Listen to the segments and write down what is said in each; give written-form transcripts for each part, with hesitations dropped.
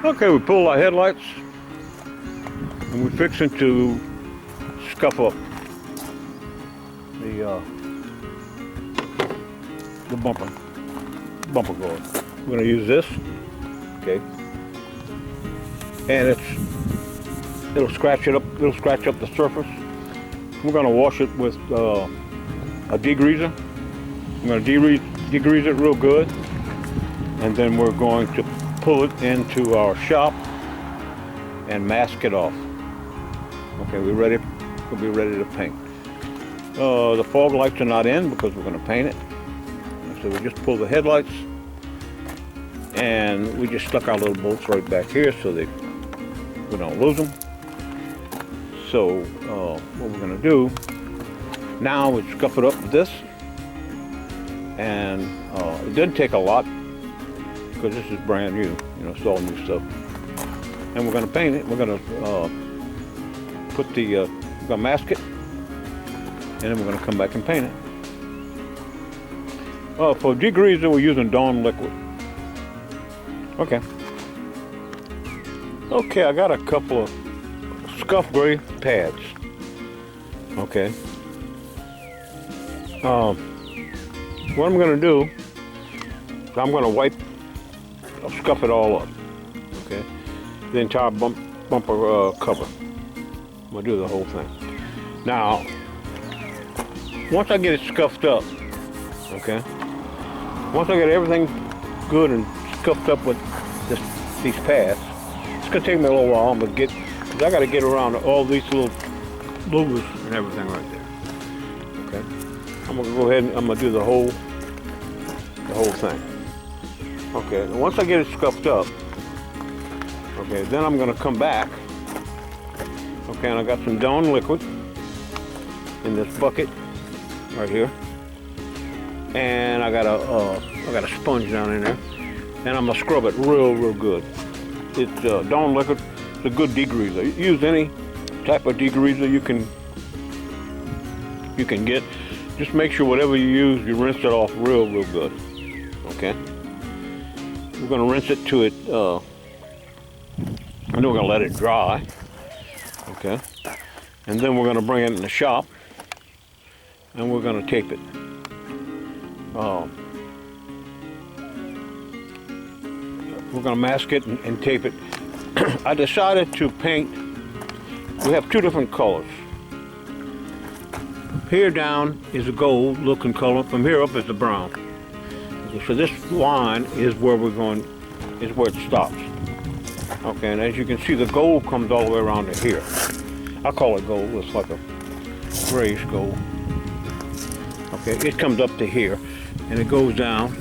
Okay, we pull our headlights and we're fixing to scuff up the bumper guard. We're going to use this, okay, and it'll scratch up the surface. We're going to wash it with a degreaser. I'm going to degrease it real good, and then we're going to pull it into our shop and mask it off. Okay, we'll be ready to paint. The fog lights are not in because we're going to paint it. So we just pull the headlights, and we just stuck our little bolts right back here so that we don't lose them. So what we're going to do now is scuff it up with this, and it doesn't take a lot because this is brand new, it's all new stuff. And we're going to paint it. We're going to we're going to mask it, and then we're going to come back and paint it. For degreaser, we're using Dawn liquid. Okay, I got a couple of Scuff Gray pads. Okay. What I'm going to do, I'm going to I'll scuff it all up. Okay, the entire bumper cover. I'm going to do the whole thing. Now, once I get it scuffed up, okay, once I get everything good and scuffed up with these pads, it's going to take me a little while, because I got to get around all these little louvers and everything right there. Okay, I'm going to go ahead and I'm going to do the whole thing. Okay, and once I get it scuffed up, okay, then I'm going to come back. Okay, and I got some Dawn liquid in this bucket right here, and I got a sponge down in there, and I'm gonna scrub it real good. It's Dawn liquid. It's a good degreaser. Use any type of degreaser you can get. Just make sure whatever you use, you rinse it off real good. Okay. We're gonna rinse it to it, and then we're gonna let it dry. Okay. And then we're gonna bring it in the shop, and we're gonna tape it. We're gonna mask it and tape it. I decided to paint. We have two different colors. Here down is a gold looking color. From here up is the brown. Okay, so this line is where is where it stops. Okay, and as you can see, the gold comes all the way around to here. I call it gold. It's like a grayish gold. Okay, it comes up to here, and it goes down.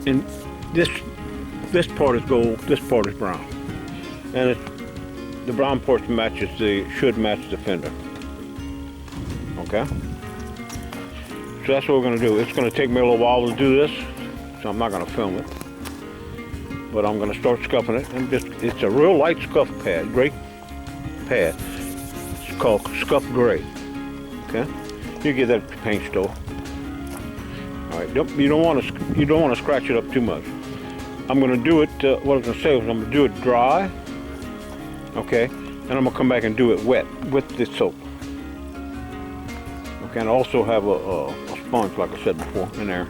And this part is gold. This part is brown, and the brown part should match the fender. Okay. So that's what we're going to do. It's going to take me a little while to do this, so I'm not going to film it. But I'm going to start scuffing it, and it's a real light scuff pad, gray pad. It's called Scuff Gray. Okay, you get that at the paint store. All right, you don't want to scratch it up too much. I'm going to do it. What I was going to say was I'm going to do it dry. Okay, and I'm going to come back and do it wet with the soap. Okay, and I also have a sponge, like I said before, in there.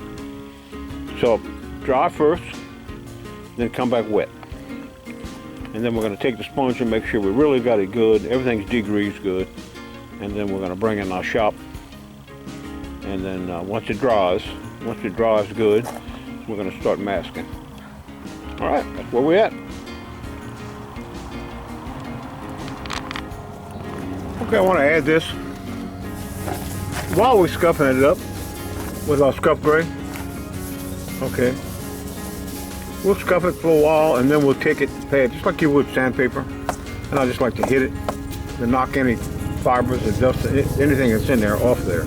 So dry first, then come back wet. And then we're going to take the sponge and make sure we really got it good. Everything's degreased good. And then we're going to bring it in our shop. And then once it dries good, we're going to start masking. All right, that's where we're at. Okay, I want to add this while we're scuffing it up with our Scuff Gray. Okay, we'll scuff it for a while, and then we'll take it, pad just like you would sandpaper, and I just like to hit it to knock any fibers or dust, anything that's in there, off there.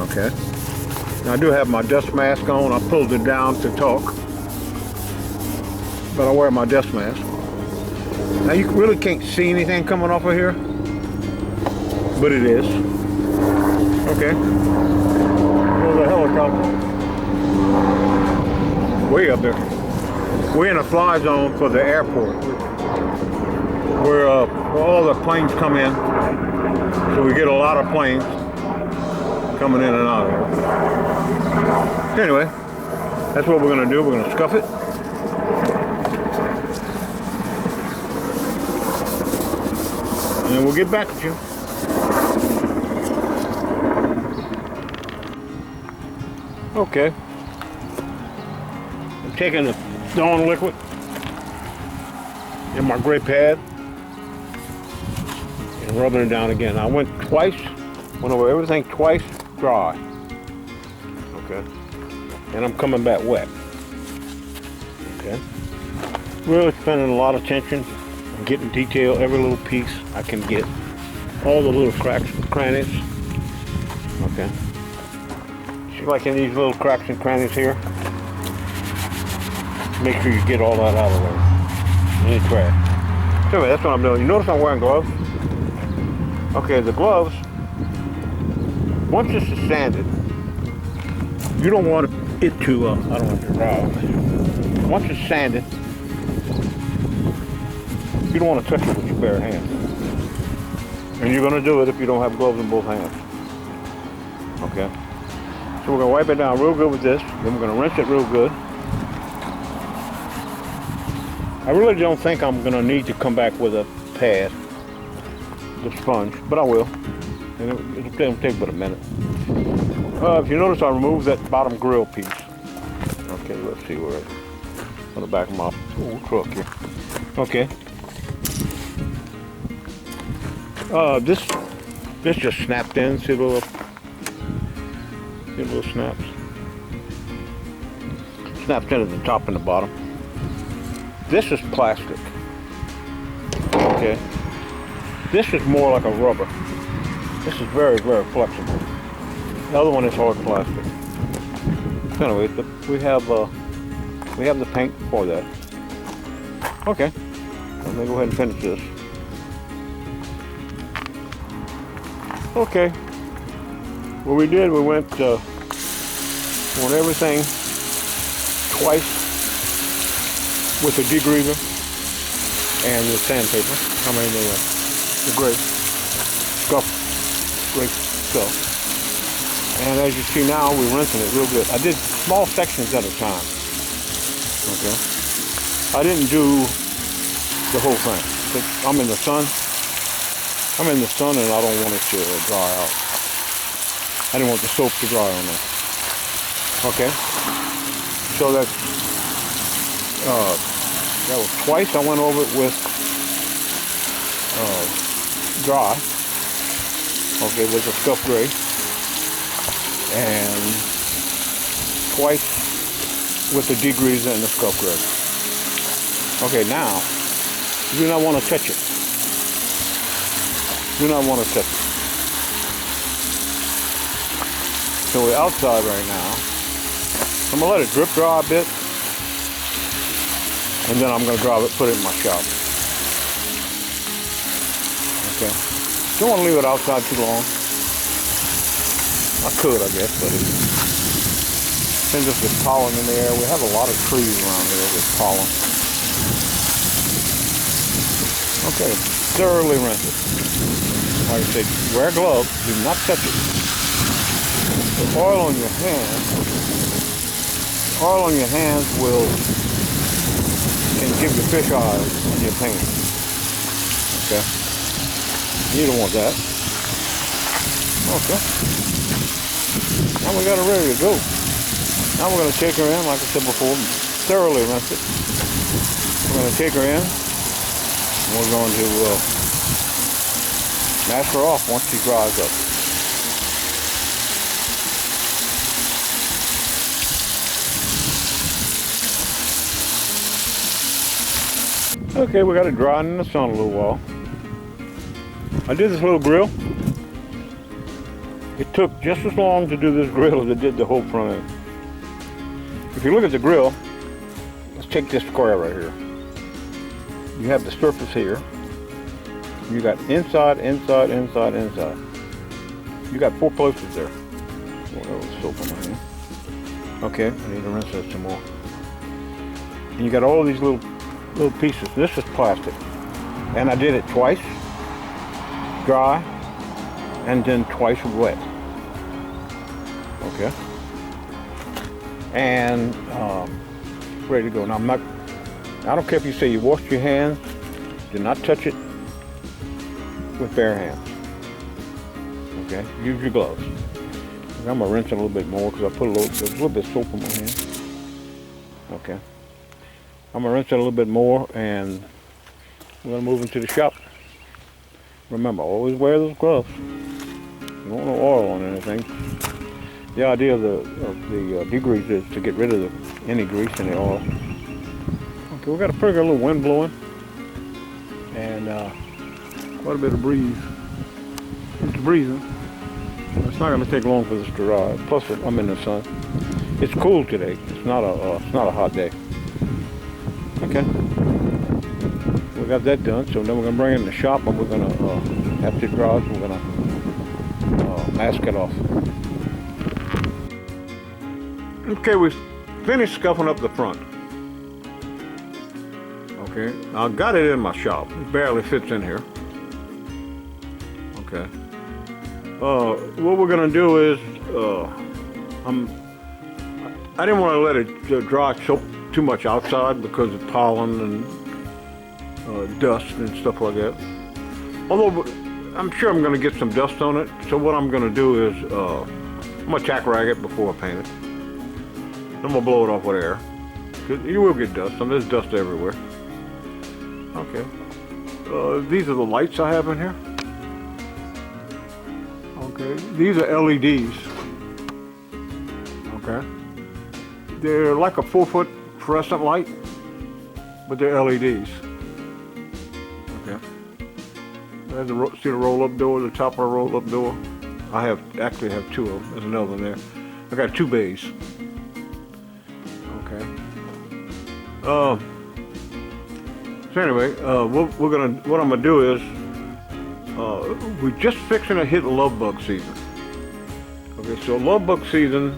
Okay. Now I do have my dust mask on. I pulled it down to talk, but I wear my dust mask. Now you really can't see anything coming off of here, but it is. Okay. There's a helicopter way up there. We're in a fly zone for the airport, where all the planes come in. So we get a lot of planes coming in and out of here. Anyway, that's what we're gonna do. We're gonna scuff it. And then we'll get back at you. Okay. I'm taking the Dawn liquid in my gray pad and rubbing it down again. I went over everything twice dry. Okay. And I'm coming back wet. Okay. Really spending a lot of attention on getting detail, every little piece I can get. All the little cracks and crannies. Okay. See, like in these little cracks and crannies here, make sure you get all that out of there. Any trash. So anyway, that's what I'm doing. You notice I'm wearing gloves? Okay, the gloves, once this is sanded, you don't want it to, I don't want to dry. Once it's sanded, you don't want to touch it with your bare hands. And you're going to do it if you don't have gloves in both hands. Okay? So we're going to wipe it down real good with this. Then we're going to rinse it real good. I really don't think I'm going to need to come back with a pad, the sponge, but I will. And it'll take but a minute. If you notice, I removed that bottom grill piece. Okay, let's see where it is. On the back of my truck here. Okay. This just snapped in. See the little snaps? Snaps in at the top and the bottom. This is plastic. Okay. This is more like a rubber. This is very, very flexible. The other one is hard plastic. So anyway, we have the paint for that. Okay. Let me go ahead and finish this. Okay. What we did, we went on everything twice with the degreaser and the sandpaper. The gray stuff. And as you see now, we're rinsing it real good. I did small sections at a time. Okay. I didn't do the whole thing. I'm in the sun. And I don't want it to dry out. I didn't want the soap to dry on there. Okay. So that was twice I went over it with dry. Okay, with a scuff gray. And twice with the degreaser and the scuff gray. Okay, now, you do not want to touch it. Do not want to touch it. So we're outside right now. I'm going to let it drip dry a bit. And then I'm going to put it in my shop. Okay. Don't want to leave it outside too long. I could, I guess, but since there's pollen in the air, we have a lot of trees around here with pollen. Okay, thoroughly rinse it. Like I said, wear gloves, do not touch it. The oil on your hands can give you fish eyes on your paint. Okay? You don't want that. Okay. Now we got it ready to go. Now we're going to take her in, like I said before, thoroughly rinse it. We're going to take her in, and we're going to mask her off once she dries up. Okay, we got it drying in the sun a little while. I did this little grill. It took just as long to do this grill as it did the whole front end. If you look at the grill, let's take this square right here. You have the surface here. You got inside, inside, inside, inside. You got 4 places there. Oh, that was soap on my hand. Okay, I need to rinse that some more. And you got all these little pieces. This is plastic. And I did it twice, dry, and then twice wet. Okay. And ready to go. Now I don't care if you say you washed your hands, do not touch it with bare hands. Okay, use your gloves. I'm gonna rinse it a little bit more because I put there's a little bit of soap in my hand. Okay. I'm gonna rinse it a little bit more and we're gonna move into the shop. Remember, always wear those gloves. You don't want no oil on anything. The idea of the degrease is to get rid of any grease, any oil. Okay, we got a pretty good little wind blowing and quite a bit of breeze. It's breezing. It's not going to take long for this to dry. Plus, I'm in the sun. It's cool today. It's not a hot day. Okay. We got that done. So then we're going to bring it in the shop, and we're going to after it dries, we're going to mask it off. Okay, we finished scuffing up the front. Okay, I got it in my shop. It barely fits in here. Okay. What we're gonna do is, I didn't want to let it dry so too much outside because of pollen and dust and stuff like that. Although I'm sure I'm gonna get some dust on it. So what I'm gonna do is, I'm gonna tack rag it before I paint it. I'm gonna blow it off with air. You will get dust. There's dust everywhere. Okay. These are the lights I have in here. Okay. These are LEDs. Okay. They're like a 4-foot fluorescent light, but they're LEDs. Okay. See the roll-up door, the top of the roll-up door. I actually have two of them. There's another one there. I got 2 bays. Okay. So anyway, what I'm gonna do is, we're just fixing to hit love bug season. Okay, so love bug season,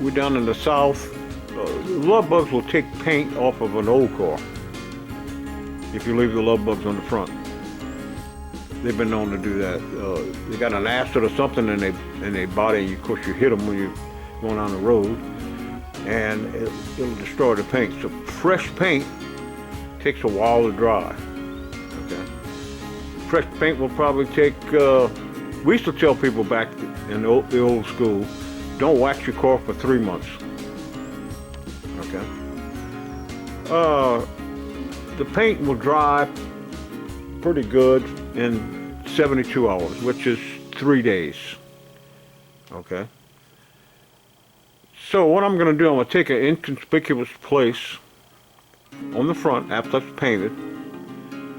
we're down in the south. Love bugs will take paint off of an old car if you leave the love bugs on the front. They've been known to do that. They got an acid or something in their body, and of course you hit them when you're going on the road, and it'll destroy the paint. So fresh paint takes a while to dry. Okay. Fresh paint will probably take, we used to tell people back in the old school, don't wax your car for 3 months. Okay. The paint will dry pretty good in 72 hours, which is 3 days. Okay. So what I'm going to do, I'm going to take an inconspicuous place on the front after it's painted,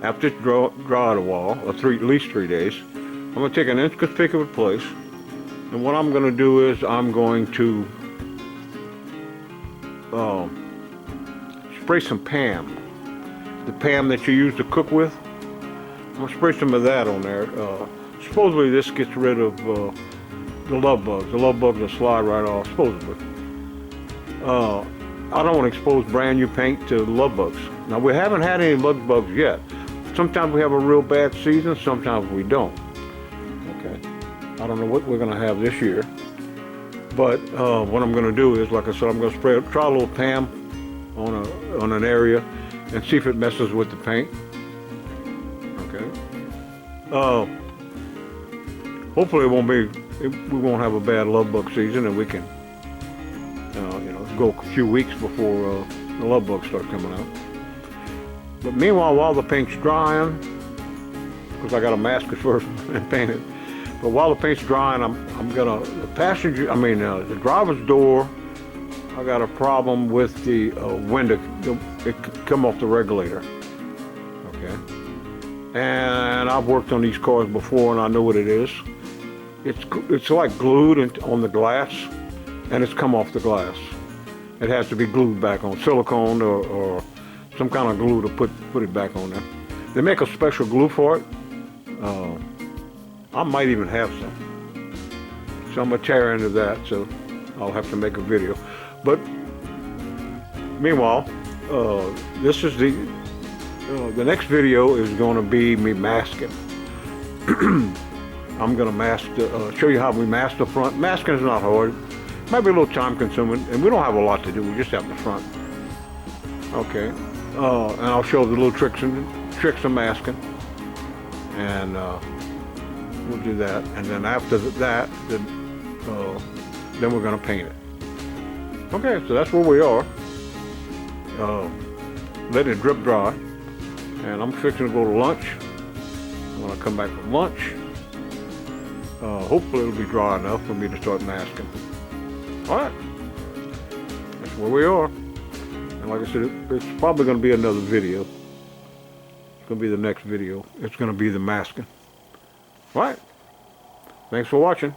after it's dried a while, or at least 3 days. I'm going to take an inconspicuous place, and what I'm going to do is I'm going to spray some Pam, the Pam that you use to cook with. I'm going to spray some of that on there. Supposedly this gets rid of the love bugs. The love bugs will slide right off, supposedly. I don't want to expose brand new paint to love bugs. Now, we haven't had any love bugs yet. Sometimes we have a real bad season, sometimes we don't. Okay. I don't know what we're going to have this year. But what I'm going to do is, like I said, I'm going to try a little Pam on an area and see if it messes with the paint. Okay. Hopefully we won't have a bad love bug season, and we can go a few weeks before the love bugs start coming out. But meanwhile, while the paint's drying, because I got to mask it first and paint it, but while the paint's drying, I'm gonna, the driver's door, I got a problem with the window. It could come off the regulator. Okay. And I've worked on these cars before, and I know what it is. It's like glued on the glass, and it's come off the glass. It has to be glued back on, silicone or some kind of glue to put it back on there. They make a special glue for it. I might even have some. So I'm gonna tear into that, so I'll have to make a video. But Meanwhile, this is the next video is going to be me masking. I'm going to mask, show you how we mask the front. Masking is not hard. Might be a little time consuming, and we don't have a lot to do. We just have the front. Okay, and I'll show the little tricks of masking, and we'll do that. And then after that, then we're going to paint it. Okay, so that's where we are. Let it drip dry, and I'm fixing to go to lunch. When I come back from lunch, hopefully it'll be dry enough for me to start masking. All right, that's where we are. And like I said, it's probably going to be another video. It's going to be the next video. It's going to be the masking. All right, thanks for watching.